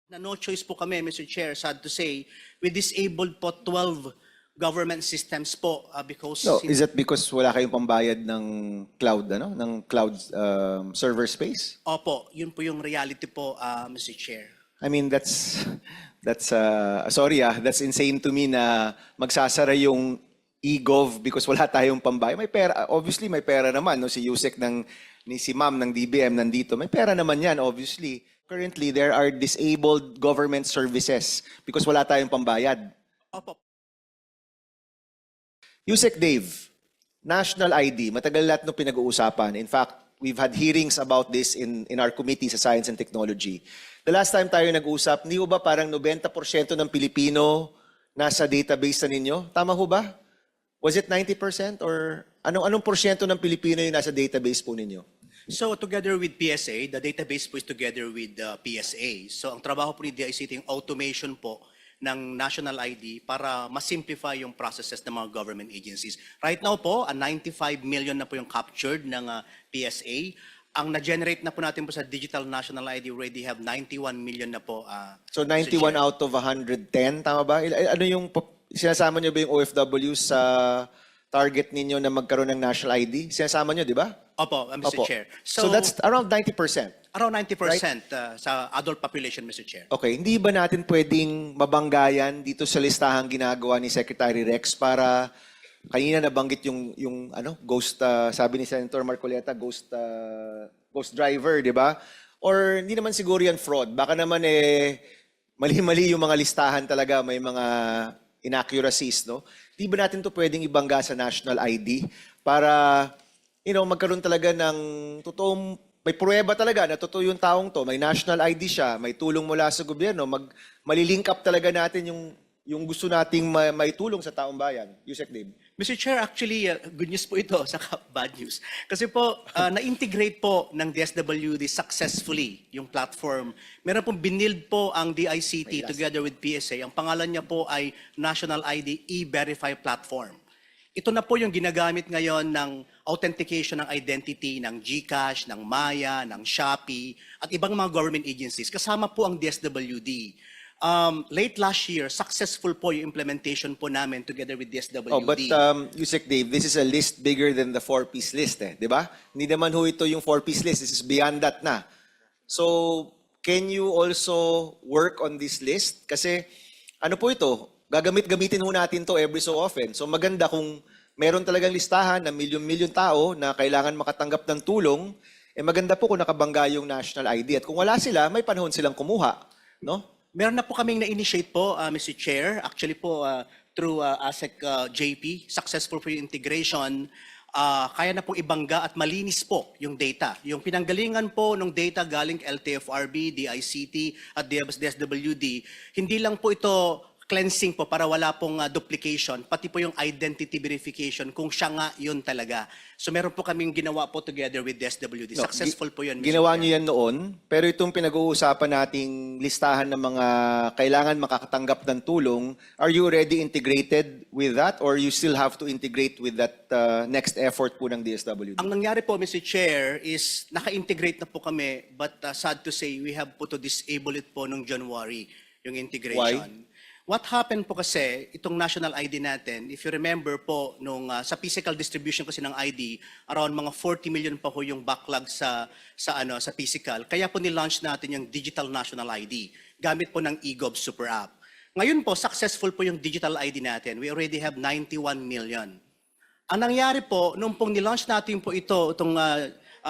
Na no choice po kami, Mr. Chair, sad to say, we disabled po 12 government systems po because No, is it because wala kayong pambayad ng cloud, ng cloud server space? opo, yun po yung reality po, Mr. Chair. I mean, that's sorry that's insane to me na magsasara yung eGov because wala tayong pambayad. May pera, obviously may pera naman, no? Si Yusek ni si Ma'am ng DBM nandito. May pera naman yan, obviously. Currently, there are disabled government services because wala tayong pambayad. Opo. Yusek Dave, national ID, matagal lahat no pinag-uusapan. In fact, we've had hearings about this in our committee sa Science and Technology. The last time tayo nag-usap, hindi ho ba parang 90% ng Pilipino nasa database na ninyo? Tama ho ba? Was it 90% or anong porsyento ng Pilipino yung nasa database po ninyo? So together with PSA, the database po is together with PSA. So ang trabaho po ni DICT yung automation po ng national ID para ma-simplify yung processes ng mga government agencies. Right now po, 95 million na po yung captured ng PSA. Ang na-generate na po natin po sa digital national ID, we already have 91 million na po. So 91 out of 110, tama ba? Ano yung, sinasama nyo ba yung OFW sa target ninyo na magkaroon ng national ID? Sinasama nyo, di ba? Opo, Mr. Opo. Chair. So that's around 90%. Around 90% sa adult population, Mr. Chair. Okay, hindi ba natin pwedeng mabanggayan dito sa listahang ginagawa ni Secretary Rex para kanina nabanggit yung ghost sabi ni Senator Marcoleta ghost driver, 'di ba? Or hindi naman siguro yan fraud. Baka naman mali-mali yung mga listahan talaga, may mga inaccuracies, no? Hindi ba natin to pwedeng ibangga sa national ID para magkaroon talaga ng totoong may pruweba talaga na totoo yung taong to, may national ID siya, may tulong mula sa gobyerno, malilink up talaga natin yung gusto nating maitulong sa taong bayan. Yusek Dave. Mr. Chair, actually, good news po ito, saka bad news. Kasi po, na-integrate po ng DSWD successfully yung platform. Meron pong binild po ang DICT together with PSA. Ang pangalan niya po ay National ID E-Verify Platform. Ito na po yung ginagamit ngayon ng authentication ng identity ng GCash, ng Maya, ng Shopee, at ibang mga government agencies. Kasama po ang DSWD. Late last year, successful po yung implementation po namin together with DSWD. Oh, but Yusek Dave, this is a list bigger than the 4-piece list, di ba? Hindi naman ho ito yung 4-piece list. This is beyond that na. So, can you also work on this list? Kasi, ano po ito? Gamitin ho natin to every so often. So, maganda kung meron talagang listahan na milyon-milyon tao na kailangan makatanggap ng tulong, maganda po kung nakabangga yung national ID. At kung wala sila, may panahon silang kumuha, no? Meron na po kaming na-initiate po, Mr. Chair. Actually po, through ASEC JP, successful po yung integration. Kaya na po ibangga at malinis po yung data. Yung pinanggalingan po ng data galing LTFRB, DICT at DSWD, hindi lang po ito cleansing po para wala pong duplication, pati po yung identity verification kung siya nga yun talaga. So meron po kaming ginawa po together with DSWD. No, Successful po yun, Mr. Ginawa Chair. nyo yan noon, pero itong pinag-uusapan nating listahan ng mga kailangan makakatanggap ng tulong, are you already integrated with that or you still have to integrate with that next effort po ng DSWD? Ang nangyari po, Mr. Chair, is naka-integrate na po kami, but sad to say, we have po to disable it po noong January, yung integration. Why? What happened po kasi, itong national ID natin, if you remember po, sa physical distribution kasi ng ID, around mga 40 million pa po yung backlog sa physical. Kaya po nilaunch natin yung digital national ID, gamit po ng eGov Super App. Ngayon po, successful po yung digital ID natin. We already have 91 million. Ang nangyari po, nung pong nilaunch natin po itong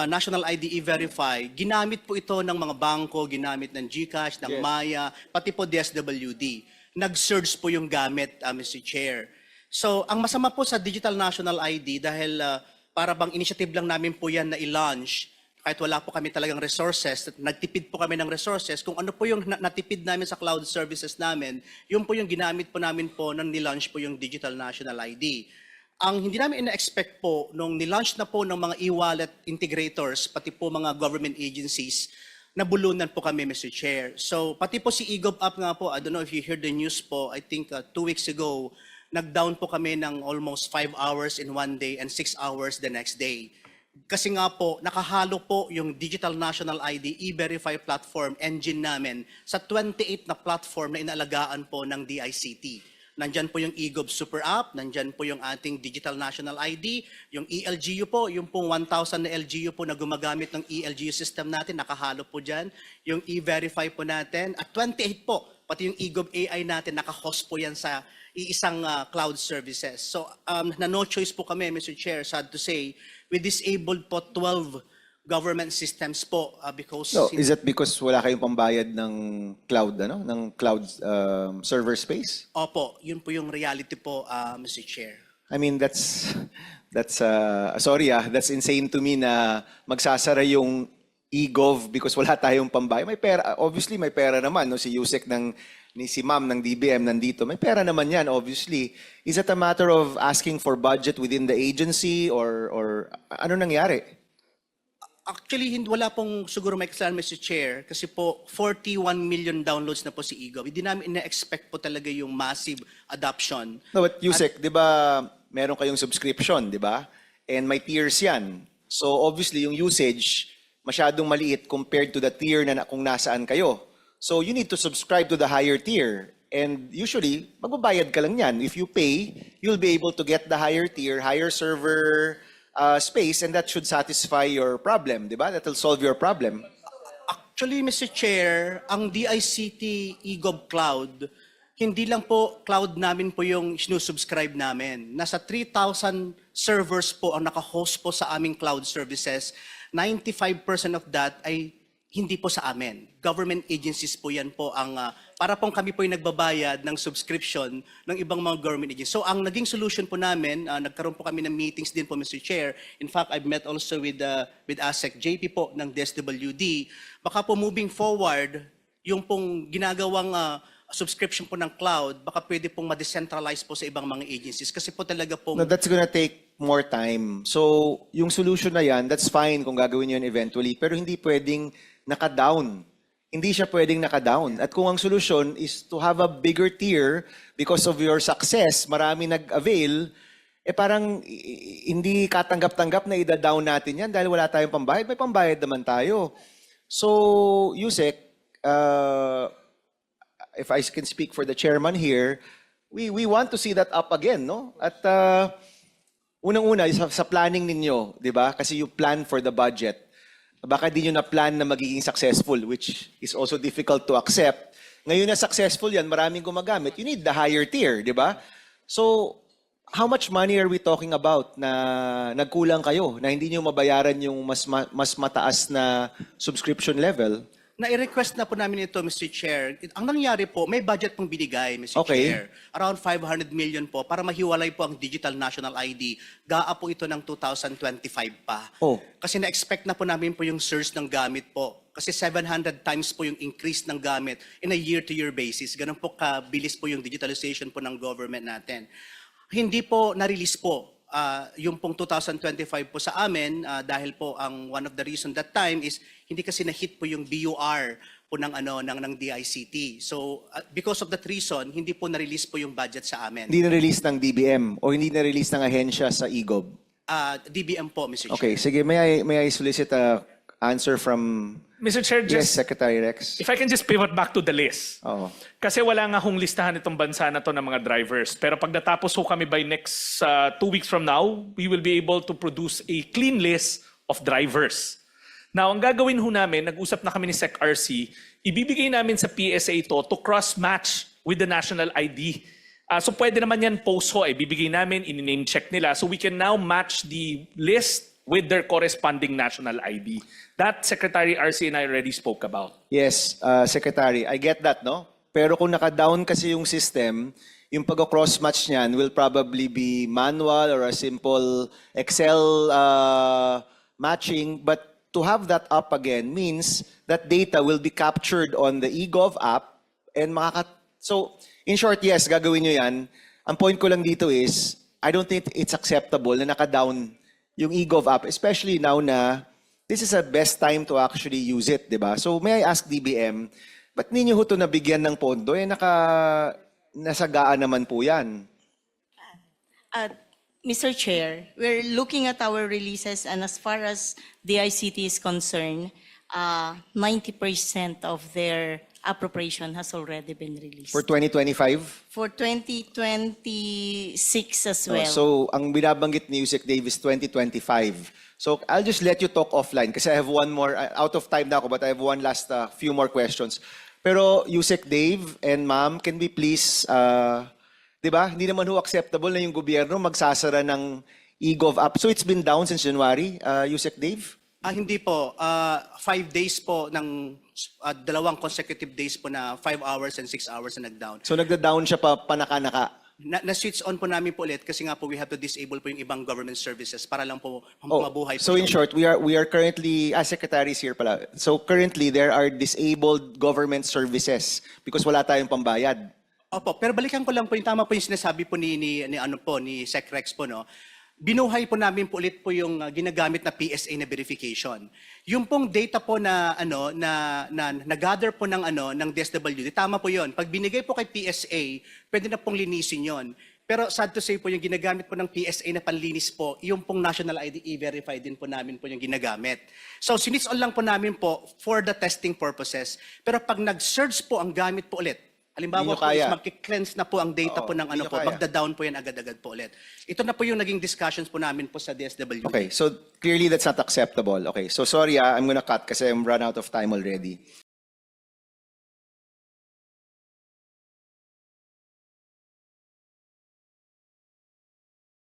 National ID E-Verify, ginamit po ito ng mga bangko, ginamit ng GCash, ng Maya, pati po DSWD. Nag-surge po yung gamit, Mr. Chair. So, ang masama po sa Digital National ID, dahil para bang initiative lang namin po yan na i-launch, kahit wala po kami talagang resources, nagtipid po kami ng resources, kung ano po yung natipid namin sa cloud services namin, yun po yung ginamit po namin po nang nilaunch po yung Digital National ID. Ang hindi namin ina-expect po, nung nilaunch na po ng mga e-wallet integrators, pati po mga government agencies, nabulunan po kami, Mr. Chair. So, pati po si eGov App nga po, I don't know if you heard the news po, I think 2 weeks ago, nag-down po kami ng almost 5 hours in one day and 6 hours the next day. Kasi nga po, nakahalo po yung Digital National ID E-Verify platform engine namin sa 28 na platform na inaalagaan po ng DICT. Nandyan po yung eGov Super App, nandyan po yung ating Digital National ID, yung ELGU po, yung pong 1,000 na LGU po na gumagamit ng ELGU system natin, nakahalo po dyan. Yung E-Verify po natin, at 28 po, pati yung eGov AI natin, nakahost po yan sa iisang cloud services. So, na no choice po kami, Mr. Chair, sad to say, we disabled po 12 government systems po because... So, is it because wala kayong pambayad ng cloud, ng cloud server space? Opo, yun po yung reality po, Mr. Chair. I mean, that's sorry that's insane to me na magsasara yung eGov because wala tayong pambayad. May pera, obviously may pera naman, no? Si Yusek ni si Ma'am ng DBM nandito. May pera naman yan, obviously. Is it a matter of asking for budget within the agency or ano nangyari? Actually, wala pong siguro may kasalanan, Mr. Chair, kasi po 41 million downloads na po si eGov. Hindi namin ina-expect po talaga yung massive adoption. No, but Yusek, di ba meron kayong subscription, di ba? And may tiers yan. So obviously, yung usage masyadong maliit compared to the tier na kung nasaan kayo. So you need to subscribe to the higher tier. And usually, magbabayad ka lang yan. If you pay, you'll be able to get the higher tier, higher server space, and that should satisfy your problem, di ba? That will solve your problem. Actually, Mr. Chair, ang DICT eGov Cloud, hindi lang po cloud namin po yung sinusubscribe namin. Nasa 3,000 servers po ang naka-host po sa aming cloud services. 95% of that ay hindi po sa amin. Government agencies po yan po ang, para pong kami po yung nagbabayad ng subscription ng ibang mga government agencies. So ang naging solution po namin, nagkaroon po kami ng meetings din po, Mr. Chair. In fact, I've met also with ASEC JP po ng DSWD. Baka po moving forward, yung pong ginagawang subscription po ng cloud, baka pwede pong ma-decentralize po sa ibang mga agencies. Kasi po talaga pong... No, that's gonna take more time. So, yung solution na yan, that's fine kung gagawin yun eventually, pero hindi pwedeng naka-down. Hindi siya pwedeng naka-down. At kung ang solution is to have a bigger tier because of your success, marami nag-avail, parang hindi katanggap-tanggap na ida-down natin yan dahil wala tayong pambayad. May pambayad naman tayo. So, Yusek, if I can speak for the chairman here, we want to see that up again, no? At unang-una, sa planning ninyo, di ba? Kasi you plan for the budget. Baka di nyo na plan na magiging successful, which is also difficult to accept. Ngayon na successful yan, maraming gumagamit. You need the higher tier, di ba? So, how much money are we talking about na nagkulang kayo, na hindi nyo mabayaran yung mas mataas na subscription level? Na-request na po namin ito, Mr. Chair. Ang nangyari po, may budget pong binigay, Mr. Okay. Chair. Around 500 million po para mahiwalay po ang Digital National ID. GAA po ito ng 2025 pa. Oh. Kasi na-expect na po namin po yung surge ng gamit po. Kasi 700 times po yung increase ng gamit in a year-to-year basis. Ganun po kabilis po yung digitalization po ng government natin. Hindi po na-release po yung pong 2025 po sa amin dahil po ang one of the reason that time is hindi kasi na-hit po yung BUR po ng DICT. So because of that reason, hindi po na-release po yung budget sa amin. Hindi na-release ng DBM o hindi na-release ng ahensya sa eGov? DBM po, Mr. Chair. Okay, sige. May I solicit a answer from... Mr. Chair, Yes, just Secretary Rex. if I can just pivot back to the list. Oo. Kasi wala nga hong listahan itong bansa na to ng mga drivers. Pero pag natapos ho kami by next 2 weeks from now, we will be able to produce a clean list of drivers. Now, ang gagawin ho namin, nag-usap na kami ni SecRC, ibibigay namin sa PSA ito to cross-match with the national ID. So pwede naman yan post ho, ibibigay namin, in-name check nila. So we can now match the list with their corresponding national ID. That Secretary RC and I already spoke about. Yes, Secretary, I get that, no? Pero kung naka-down kasi yung system, yung pag-cross-match niyan will probably be manual or a simple Excel matching. But to have that up again means that data will be captured on the eGov app and So, in short, yes, gagawin nyo yan. Ang point ko lang dito is, I don't think it's acceptable na naka-down yung eGov app, especially now na this is the best time to actually use it, di ba? So may I ask DBM, ba't ninyo ho ito nabigyan ng pondo? Nasagaan naman po yan. Mr. Chair, we're looking at our releases, and as far as the ICT is concerned, 90% of their appropriation has already been released. For 2025? For 2026 as well. So, ang binabanggit ni Yusek Davis 2025. So, I'll just let you talk offline kasi I have one more, out of time na ako, but I have one last few more questions. Pero Yusek Dave and ma'am, can we please, di ba, hindi naman ho acceptable na yung gobyerno magsasara ng e-gov app. So, it's been down since January, Yusek Dave? Hindi po. 5 days po ng dalawang consecutive days po na 5 hours and 6 hours na nag-down. So, nagda-down siya pa panaka-naka. Na-switch on po namin po ulit kasi nga po we have to disable po yung ibang government services para lang po Oh, mabuhay po. so in short, we are currently, secretaries here pala. So currently, there are disabled government services because wala tayong pambayad. Opo, pero balikan ko lang po yung tama po yung sinasabi po ni Sec Rex po, no. Binuhay po namin po ulit po yung ginagamit na PSA na verification. Yung pong data po na na-gather po ng ng DSWD, tama po 'yon. Pag binigay po kay PSA, pwede na pong linisin 'yon. Pero sad to say po yung ginagamit po ng PSA na panlinis po, yung pong national ID e-verify din po namin po yung ginagamit. So sinits on lang po namin po for the testing purposes. Pero pag nag-search po ang gamit po ulit, halimbawa Hindi nyo po is kaya. magki-cleanse na po ang data Oo, po ng hindi nyo po, kaya. magda-down po yan agad-agad po ulit. Ito na po yung naging discussions po namin po sa DSWD. Okay, so clearly that's not acceptable. Okay, so sorry, I'm gonna cut kasi I'm run out of time already.